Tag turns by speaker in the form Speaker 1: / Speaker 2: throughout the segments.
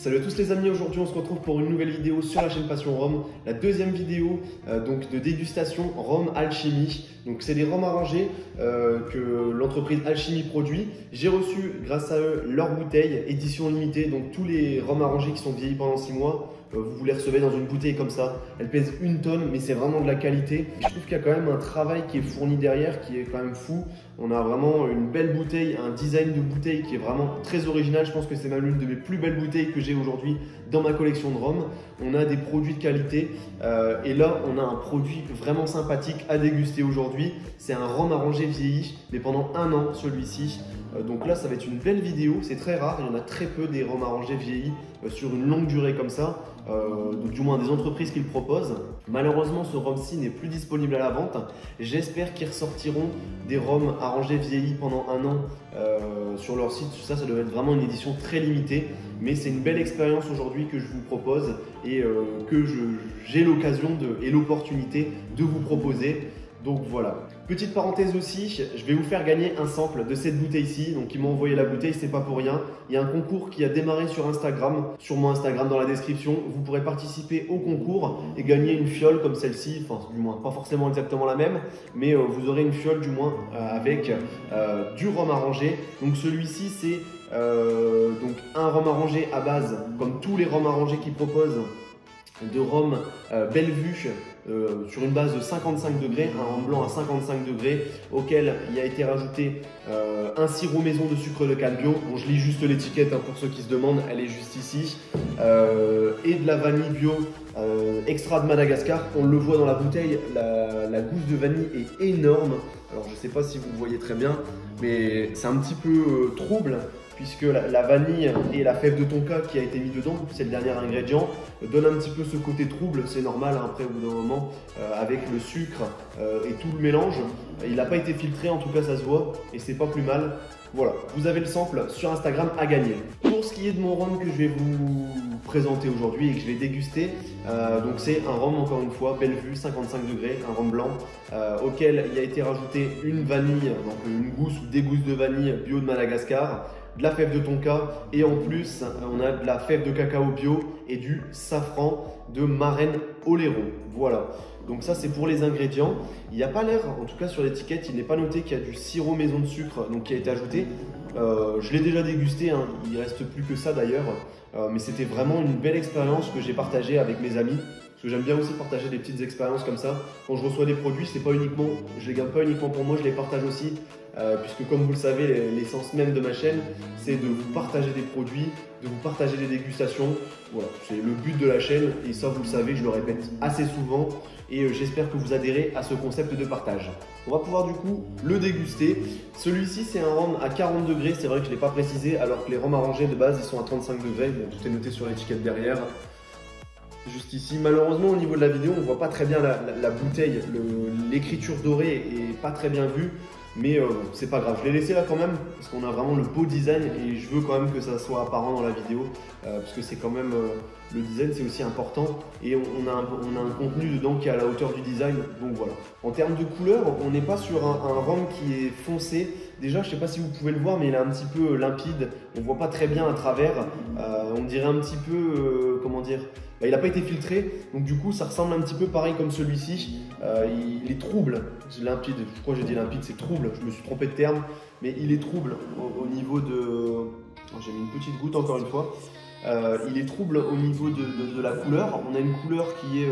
Speaker 1: Salut à tous les amis, aujourd'hui on se retrouve pour une nouvelle vidéo sur la chaîne Passion Rhum. La deuxième vidéo donc de dégustation Rhum Alchimie. Donc c'est des rhums arrangés que l'entreprise Alchimie produit. J'ai reçu grâce à eux leur bouteille édition limitée. Donc tous les rhums arrangés qui sont vieillis pendant 6 mois, vous les recevez dans une bouteille comme ça. Elle pèse 1 tonne mais c'est vraiment de la qualité. Je trouve qu'il y a quand même un travail qui est fourni derrière qui est quand même fou. On a vraiment une belle bouteille, un design de bouteille qui est vraiment très original. Je pense que c'est même l'une de mes plus belles bouteilles que j'ai aujourd'hui dans ma collection de rhum. On a des produits de qualité et là on a un produit vraiment sympathique à déguster aujourd'hui. C'est un rhum arrangé vieilli mais pendant 1 an celui-ci. Donc là ça va être une belle vidéo, c'est très rare, il y en a très peu des rhums arrangés vieillis sur une longue durée comme ça. Donc du moins des entreprises qui le proposent. Malheureusement ce rhum-ci n'est plus disponible à la vente. J'espère qu'ils ressortiront des rhums arrangés vieillis pendant 1 an sur leur site. Ça doit être vraiment une édition très limitée. Mais c'est une belle expérience aujourd'hui que je vous propose et que j'ai l'occasion et l'opportunité de vous proposer. Donc voilà. Petite parenthèse aussi, je vais vous faire gagner un sample de cette bouteille-ci. Donc ils m'ont envoyé la bouteille, c'est pas pour rien. Il y a un concours qui a démarré sur Instagram, sur mon Instagram dans la description. Vous pourrez participer au concours et gagner une fiole comme celle-ci. Enfin du moins pas forcément exactement la même, mais vous aurez une fiole du moins avec du rhum arrangé. Donc celui-ci c'est donc un rhum arrangé à base, comme tous les rhums arrangés qu'ils proposent, de rhum Bellevue sur une base de 55 degrés, un rhum blanc à 55 degrés auquel il a été rajouté un sirop maison de sucre de canne bio. Bon, je lis juste l'étiquette hein, pour ceux qui se demandent, elle est juste ici. Et de la vanille bio extra de Madagascar. On le voit dans la bouteille, la gousse de vanille est énorme. Alors je ne sais pas si vous le voyez très bien, mais c'est un petit peu trouble, puisque la vanille et la fève de tonka qui a été mis dedans, c'est le dernier ingrédient, donne un petit peu ce côté trouble, c'est normal hein, après au bout d'un moment, avec le sucre et tout le mélange. Il n'a pas été filtré, en tout cas ça se voit, et c'est pas plus mal. Voilà, vous avez le sample sur Instagram à gagner. Pour ce qui est de mon rhum que je vais vous présenter aujourd'hui et que je vais déguster, donc c'est un rhum encore une fois, Bellevue, 55 degrés, un rhum blanc, auquel il a été rajouté une vanille, donc une gousse ou des gousses de vanille bio de Madagascar, de la fève de tonka et en plus on a de la fève de cacao bio et du safran de Marraine Oléro. Voilà, donc ça c'est pour les ingrédients. Il n'y a pas l'air, en tout cas sur l'étiquette, il n'est pas noté qu'il y a du sirop maison de sucre donc qui a été ajouté. Je l'ai déjà dégusté, hein. Il ne reste plus que ça d'ailleurs, mais c'était vraiment une belle expérience que j'ai partagée avec mes amis. Parce que j'aime bien aussi partager des petites expériences comme ça. Quand je reçois des produits, c'est pas uniquement, je les garde pas uniquement pour moi, je les partage aussi. Puisque comme vous le savez, l'essence même de ma chaîne, c'est de vous partager des produits, de vous partager des dégustations. Voilà, c'est le but de la chaîne et ça vous le savez, je le répète assez souvent et j'espère que vous adhérez à ce concept de partage. On va pouvoir du coup le déguster. Celui-ci c'est un rhum à 40 degrés, c'est vrai que je ne l'ai pas précisé alors que les rhums arrangés de base ils sont à 35 degrés. Bon, tout est noté sur l'étiquette derrière. Juste ici, malheureusement au niveau de la vidéo on ne voit pas très bien la bouteille, l'écriture dorée est pas très bien vue. Mais c'est pas grave, je l'ai laissé là quand même parce qu'on a vraiment le beau design et je veux quand même que ça soit apparent dans la vidéo parce que c'est quand même le design c'est aussi important et on a un contenu dedans qui est à la hauteur du design, donc voilà. En termes de couleur, on n'est pas sur un rhum qui est foncé. Déjà je sais pas si vous pouvez le voir mais il est un petit peu limpide, on voit pas très bien à travers, on dirait un petit peu, comment dire, il n'a pas été filtré, donc du coup ça ressemble un petit peu pareil comme celui-ci. Il est trouble, c'est limpide, je crois que j'ai dit limpide, c'est trouble, je me suis trompé de terme, mais il est trouble au niveau de... Oh, j'ai mis une petite goutte encore une fois. Il est trouble au niveau de la couleur, on a une couleur qui est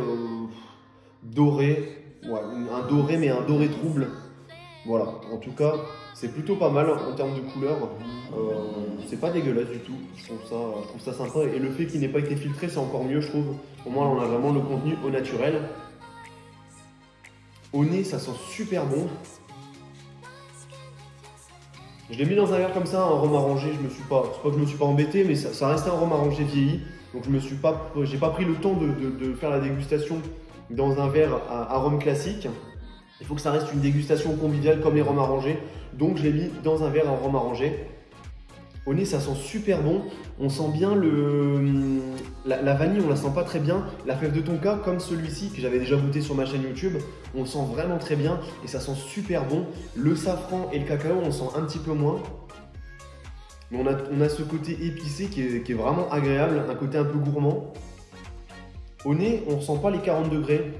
Speaker 1: dorée, ouais, un doré mais un doré trouble. Voilà, en tout cas c'est plutôt pas mal en termes de couleur, c'est pas dégueulasse du tout, je trouve ça sympa et le fait qu'il n'ait pas été filtré c'est encore mieux je trouve. Au moins on a vraiment le contenu au naturel. Au nez ça sent super bon. Je l'ai mis dans un verre comme ça, un rhum arrangé, c'est pas que je me suis pas embêté mais ça restait un rhum arrangé vieilli. Donc j'ai pas pris le temps de faire la dégustation dans un verre à rhum classique. Il faut que ça reste une dégustation conviviale comme les rhums arrangés. Donc je l'ai mis dans un verre à rhum arrangé. Au nez ça sent super bon, on sent bien la vanille, on la sent pas très bien. La fève de tonka comme celui-ci que j'avais déjà goûté sur ma chaîne YouTube, on le sent vraiment très bien et ça sent super bon. Le safran et le cacao on sent un petit peu moins. Mais on a ce côté épicé qui est vraiment agréable, un côté un peu gourmand. Au nez, on ne ressent pas les 40 degrés.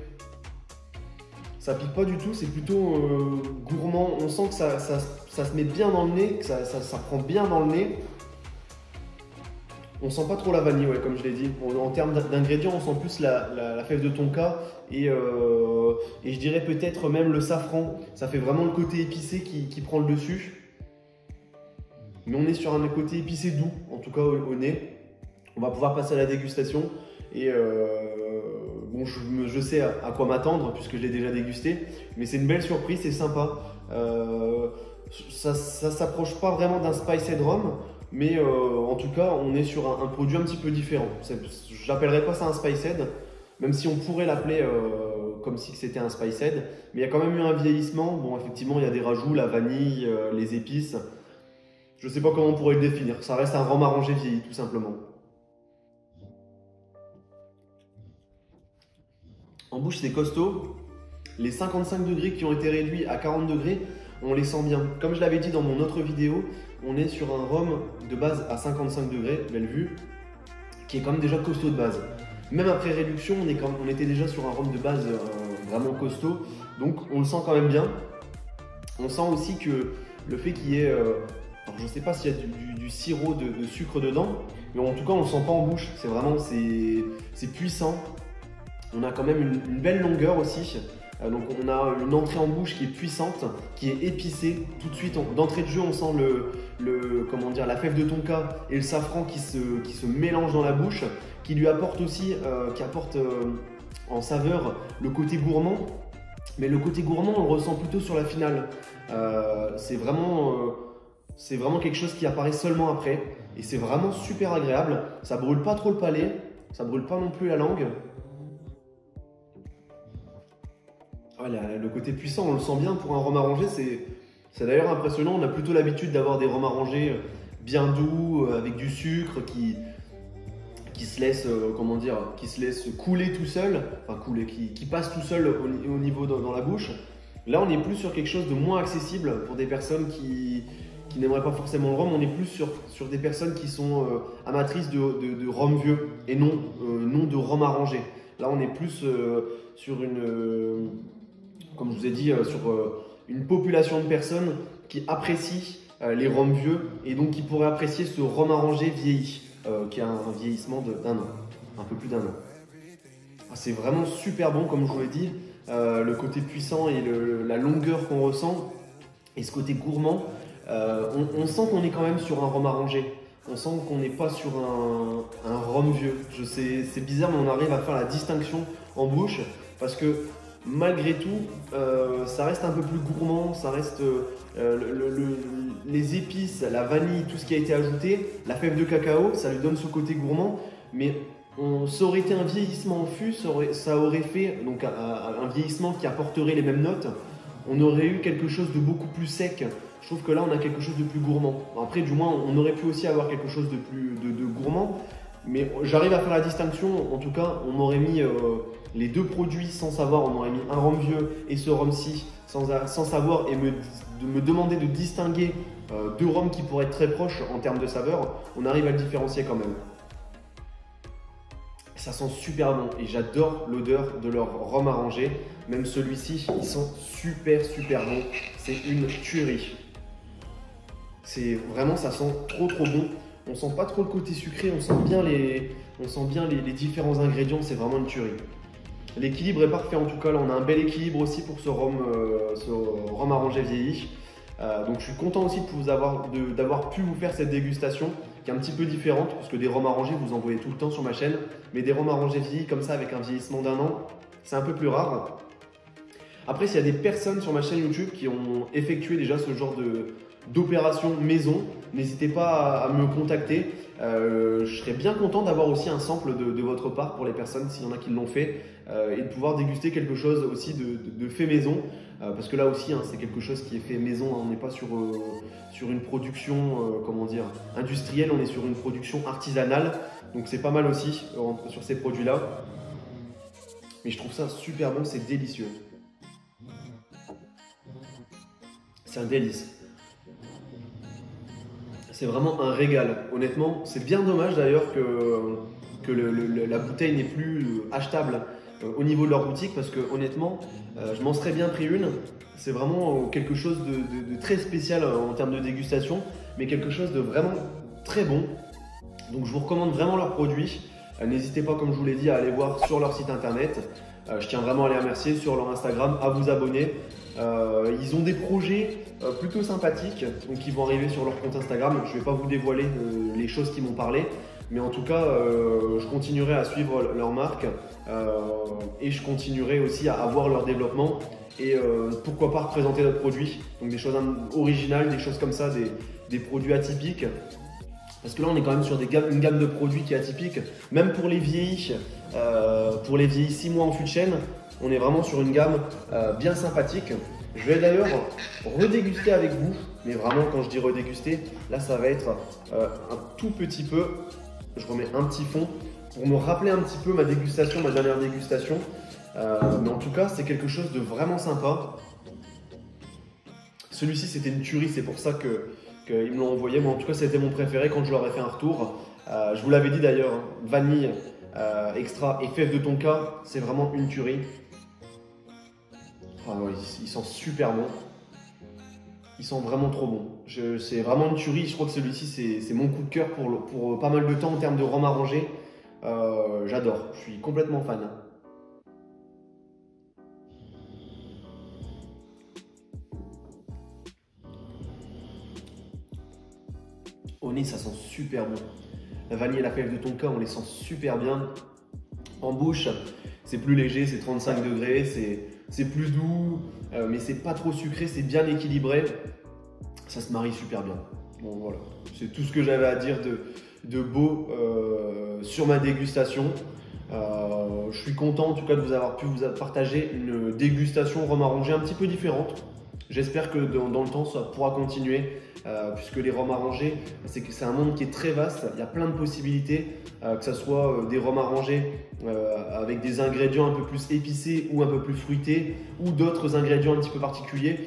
Speaker 1: Ça pique pas du tout, c'est plutôt gourmand. On sent que ça se met bien dans le nez, que ça prend bien dans le nez. On sent pas trop la vanille, ouais, comme je l'ai dit. En termes d'ingrédients, on sent plus la fève de tonka et je dirais peut-être même le safran. Ça fait vraiment le côté épicé qui prend le dessus. Mais on est sur un côté épicé doux, en tout cas au nez. On va pouvoir passer à la dégustation. Et bon, je sais à quoi m'attendre puisque je l'ai déjà dégusté. Mais c'est une belle surprise, c'est sympa. Ça s'approche pas vraiment d'un spiced rum. Mais en tout cas, on est sur un produit un petit peu différent. Je n'appellerais pas ça un spiced, même si on pourrait l'appeler comme si c'était un spiced. Mais il y a quand même eu un vieillissement. Bon, effectivement, il y a des rajouts, la vanille, les épices. Je ne sais pas comment on pourrait le définir. Ça reste un rhum arrangé vieilli, tout simplement. En bouche, c'est costaud. Les 55 degrés qui ont été réduits à 40 degrés, on les sent bien. Comme je l'avais dit dans mon autre vidéo, on est sur un rhum de base à 55 degrés, belle vue, qui est quand même déjà costaud de base. Même après réduction, on était déjà sur un rhum de base vraiment costaud, donc on le sent quand même bien. On sent aussi que le fait qu'il y ait, alors je ne sais pas s'il y a du sirop de sucre dedans, mais en tout cas on ne le sent pas en bouche, c'est puissant. On a quand même une belle longueur aussi. Donc on a une entrée en bouche qui est puissante, qui est épicée. Tout de suite, d'entrée de jeu, on sent comment dire, la fève de tonka et le safran qui se mélangent dans la bouche, qui lui apporte aussi, en saveur le côté gourmand. Mais le côté gourmand, on le ressent plutôt sur la finale. C'est vraiment quelque chose qui apparaît seulement après. Et c'est vraiment super agréable. Ça brûle pas trop le palais, ça brûle pas non plus la langue. Le côté puissant, on le sent bien pour un rhum arrangé, c'est d'ailleurs impressionnant. On a plutôt l'habitude d'avoir des rhums arrangés bien doux, avec du sucre qui se laisse, qui se laisse couler tout seul, enfin couler, qui passe tout seul au niveau dans la bouche. Là, on est plus sur quelque chose de moins accessible pour des personnes qui n'aimeraient pas forcément le rhum. On est plus sur des personnes qui sont amatrices de rhum vieux et non de rhum arrangé. Là, on est plus sur comme je vous ai dit, sur une population de personnes qui apprécient les rhums vieux et donc qui pourraient apprécier ce rhum arrangé vieilli, qui a un vieillissement d'un an, un peu plus d'un an. C'est vraiment super bon, comme je vous l'ai dit, le côté puissant et la longueur qu'on ressent et ce côté gourmand, on sent qu'on est quand même sur un rhum arrangé. On sent qu'on n'est pas sur un rhum vieux. C'est bizarre, mais on arrive à faire la distinction en bouche parce que malgré tout, ça reste un peu plus gourmand, ça reste les épices, la vanille, tout ce qui a été ajouté, la fève de cacao, ça lui donne ce côté gourmand, mais ça aurait été un vieillissement en fût, ça aurait fait donc un vieillissement qui apporterait les mêmes notes. On aurait eu quelque chose de beaucoup plus sec. Je trouve que là, on a quelque chose de plus gourmand. Après, du moins, on aurait pu aussi avoir quelque chose de gourmand. Mais j'arrive à faire la distinction. En tout cas, on aurait mis les deux produits sans savoir. On aurait mis un rhum vieux et ce rhum-ci sans savoir et me demander de distinguer deux rhums qui pourraient être très proches en termes de saveur. On arrive à le différencier quand même. Ça sent super bon et j'adore l'odeur de leur rhum arrangé. Même celui-ci, il sent super bon. C'est une tuerie. C'est vraiment, ça sent trop bon. On sent pas trop le côté sucré, on sent bien les différents ingrédients. C'est vraiment une tuerie. L'équilibre est parfait en tout cas. Là, on a un bel équilibre aussi pour ce rhum arrangé vieilli. Donc je suis content aussi d'avoir pu vous faire cette dégustation qui est un petit peu différente puisque des rhums arrangés vous en voyez tout le temps sur ma chaîne, mais des rhums arrangés vieillis comme ça avec un vieillissement d'un an, c'est un peu plus rare. Après, s'il y a des personnes sur ma chaîne YouTube qui ont effectué déjà ce genre d'opération maison, n'hésitez pas à me contacter. Je serais bien content d'avoir aussi un sample de votre part pour les personnes, s'il y en a qui l'ont fait, et de pouvoir déguster quelque chose aussi de fait maison. Parce que là aussi, hein, c'est quelque chose qui est fait maison. Hein, on n'est pas sur une production industrielle, on est sur une production artisanale. Donc c'est pas mal aussi sur ces produits-là. Mais je trouve ça super bon, c'est délicieux. C'est un délice. C'est vraiment un régal. Honnêtement, c'est bien dommage d'ailleurs que la bouteille n'est plus achetable au niveau de leur boutique parce que honnêtement, je m'en serais bien pris une. C'est vraiment quelque chose de très spécial en termes de dégustation, mais quelque chose de vraiment très bon. Donc je vous recommande vraiment leurs produits. N'hésitez pas, comme je vous l'ai dit, à aller voir sur leur site internet. Je tiens vraiment à les remercier, sur leur Instagram, à vous abonner. Ils ont des projets plutôt sympathiques, donc ils vont arriver sur leur compte Instagram. Je ne vais pas vous dévoiler les choses qui m'ont parlé, mais en tout cas, je continuerai à suivre leur marque et je continuerai aussi à voir leur développement et pourquoi pas représenter notre produit. Donc des choses originales, des choses comme ça, des produits atypiques. Parce que là, on est quand même sur une gamme de produits qui est atypique. Même pour les vieillis 6 mois en fût de chêne, on est vraiment sur une gamme bien sympathique. Je vais d'ailleurs redéguster avec vous. Mais vraiment, quand je dis redéguster, là, ça va être un tout petit peu. Je remets un petit fond pour me rappeler un petit peu ma dernière dégustation. Mais en tout cas, c'est quelque chose de vraiment sympa. Celui-ci, c'était une tuerie, c'est pour ça qu'ils me l'ont envoyé. Moi, en tout cas, c'était mon préféré quand je leur ai fait un retour. Je vous l'avais dit d'ailleurs, hein, vanille extra et fève de tonka, c'est vraiment une tuerie. Ah ouais, il sent super bon. Il sent vraiment trop bon. C'est vraiment une tuerie. Je crois que celui-ci, c'est mon coup de cœur pour pas mal de temps en termes de rhum arrangé. J'adore, je suis complètement fan. Au nez, ça sent super bon. La vanille et la fève de tonka, on les sent super bien. En bouche, c'est plus léger, c'est 35 degrés, c'est plus doux, mais c'est pas trop sucré, c'est bien équilibré. Ça se marie super bien. Bon, voilà, c'est tout ce que j'avais à dire de beau sur ma dégustation. Je suis content en tout cas de vous avoir pu vous partager une dégustation rhum arrangé un petit peu différente. J'espère que dans le temps ça pourra continuer puisque les rhums arrangés, c'est un monde qui est très vaste, il y a plein de possibilités, que ce soit des rhums arrangés avec des ingrédients un peu plus épicés ou un peu plus fruités ou d'autres ingrédients un petit peu particuliers,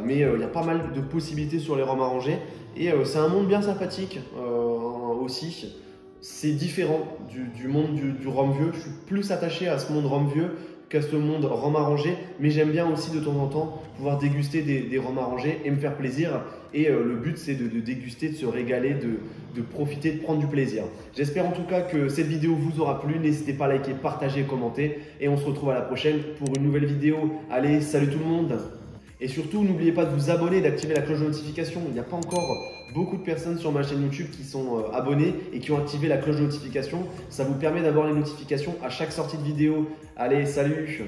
Speaker 1: mais il y a pas mal de possibilités sur les rhums arrangés et c'est un monde bien sympathique aussi. C'est différent du monde du rhum vieux. Je suis plus attaché à ce monde rhum vieux qu'à ce monde rhum arrangé, mais j'aime bien aussi de temps en temps pouvoir déguster des rhums arrangés et me faire plaisir. Et le but, c'est de déguster, de se régaler, de profiter, de prendre du plaisir. J'espère en tout cas que cette vidéo vous aura plu. N'hésitez pas à liker, partager, commenter. Et on se retrouve à la prochaine pour une nouvelle vidéo. Allez, salut tout le monde! Et surtout, n'oubliez pas de vous abonner et d'activer la cloche de notification. Il n'y a pas encore beaucoup de personnes sur ma chaîne YouTube qui sont abonnées et qui ont activé la cloche de notification. Ça vous permet d'avoir les notifications à chaque sortie de vidéo. Allez, salut!